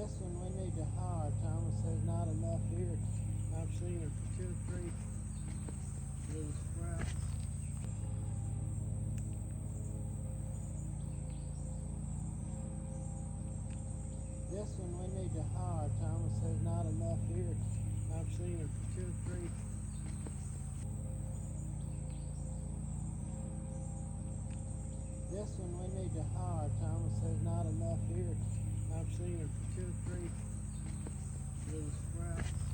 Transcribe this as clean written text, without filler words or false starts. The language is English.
This one we need to hire. Thomas, there's not enough here. I've seen it for 2 or 3 little sprouts. This one we need to hire. Thomas, there's not enough here. I've seen it for 2 or 3. This one we need to hire. Thomas, there's not enough here. I've seen it for 2 or 3 little sprouts.